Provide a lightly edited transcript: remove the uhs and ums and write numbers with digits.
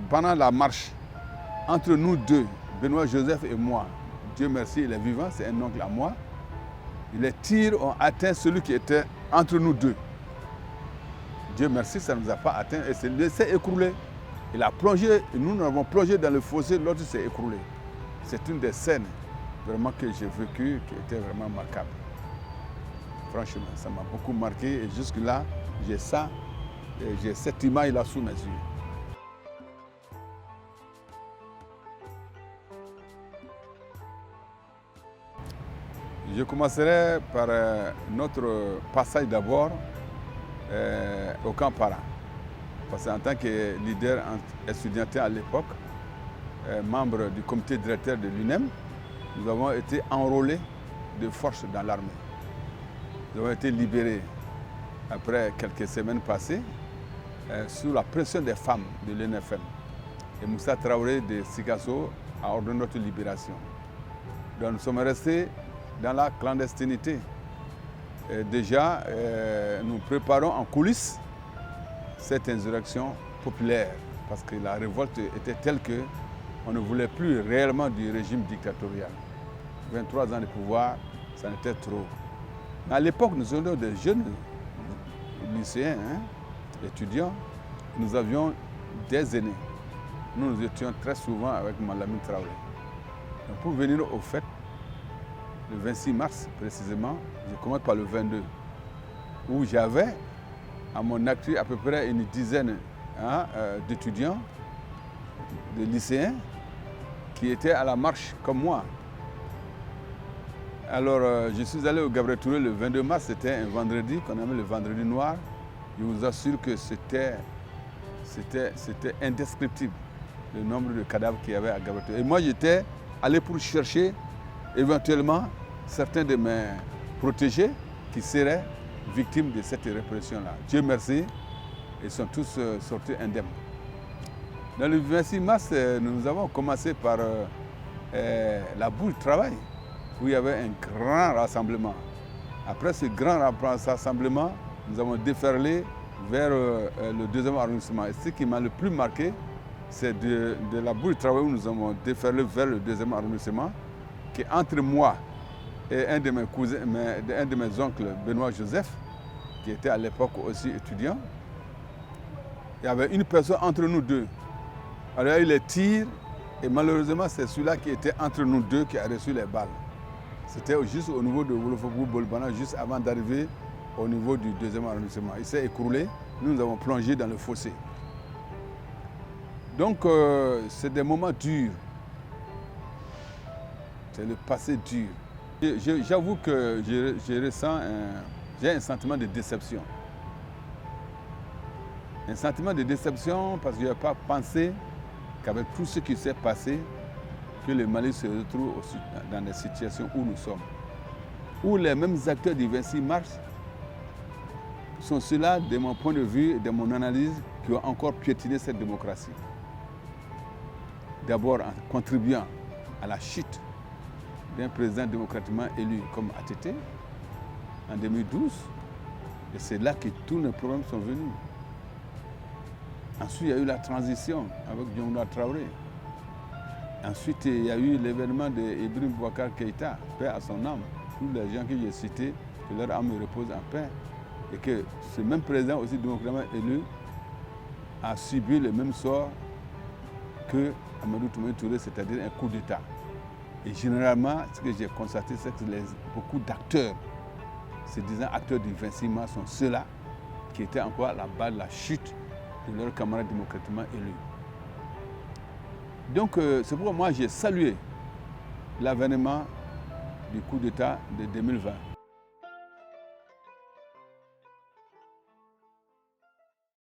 pendant la marche, entre nous deux, Benoît Joseph et moi, Dieu merci, il est vivant, c'est un oncle à moi, les tirs ont atteint celui qui était entre nous deux. Dieu merci, ça ne nous a pas atteint et s'est laissé écrouler. Il a plongé, nous avons plongé dans le fossé, l'autre s'est écroulé. C'est une des scènes vraiment que j'ai vécues qui était vraiment marquable. Franchement, ça m'a beaucoup marqué et jusque-là, j'ai ça, j'ai cette image-là sous mes yeux. Je commencerai par notre passage d'abord au camp Para. Parce qu'en tant que leader estudiantin à l'époque, membre du comité directeur de l'UNEM, nous avons été enrôlés de force dans l'armée. Nous avons été libérés après quelques semaines passées sous la pression des femmes de l'UNFM. Et Moussa Traoré de Sikasso a ordonné notre libération. Donc nous sommes restés dans la clandestinité. Déjà, nous préparons en coulisses cette insurrection populaire parce que la révolte était telle qu'on ne voulait plus réellement du régime dictatorial. 23 ans de pouvoir, ça n'était trop. Mais à l'époque, nous étions des jeunes lycéens, étudiants, nous avions des aînés. Nous étions très souvent avec Malamine Traoré. Donc pour venir au fait, le 26 mars précisément, je commence par le 22, où j'avais à mon actif à peu près une dizaine d'étudiants, de lycéens, qui étaient à la marche comme moi. Alors je suis allé au Gabriel Touré le 22 mars, c'était un vendredi qu'on appelle le vendredi noir. Je vous assure que c'était indescriptible le nombre de cadavres qu'il y avait à Gabriel Touré. Et moi j'étais allé pour chercher éventuellement certains de mes protégés qui seraient victimes de cette répression-là. Dieu merci, ils sont tous sortis indemnes. Dans le 26 mars, nous avons commencé par la boue de travail, où il y avait un grand rassemblement. Après ce grand rassemblement, nous avons déferlé vers le 2e arrondissement. Et ce qui m'a le plus marqué, c'est de la boue de travail où nous avons déferlé vers le 2e arrondissement, qui entre moi et un de mes cousins, un de mes oncles, Benoît Joseph, qui était à l'époque aussi étudiant, il y avait une personne entre nous deux. Alors il y a eu les tirs et malheureusement c'est celui-là qui était entre nous deux qui a reçu les balles. C'était juste au niveau de Wolofogou-Bolbana, juste avant d'arriver au niveau du 2e arrondissement. Il s'est écroulé, nous avons plongé dans le fossé. Donc c'est des moments durs. C'est le passé dur. J'avoue que je ressens j'ai un sentiment de déception. Un sentiment de déception parce que je n'avais pas pensé qu'avec tout ce qui s'est passé, que le Mali se retrouve dans des situations où nous sommes. Où les mêmes acteurs du 26 mars sont ceux-là, de mon point de vue et de mon analyse, qui ont encore piétiné cette démocratie. D'abord en contribuant à la chute d'un président démocratiquement élu comme ATT en 2012. Et c'est là que tous les problèmes sont venus. Ensuite, il y a eu la transition avec Diongola Traoré. Ensuite, il y a eu l'événement d'Ibrahim Boubacar Keïta, paix à son âme. Tous les gens que j'ai cités, que leur âme repose en paix. Et que ce même président aussi démocratiquement élu a subi le même sort que Amadou Toumani Touré, c'est-à-dire un coup d'État. Et généralement, ce que j'ai constaté, c'est que beaucoup d'acteurs, se disant acteurs du 26 mars, sont ceux-là qui étaient encore à la base de la chute de leurs camarades démocratiquement élus. Donc, c'est pourquoi moi j'ai salué l'avènement du coup d'État de 2020.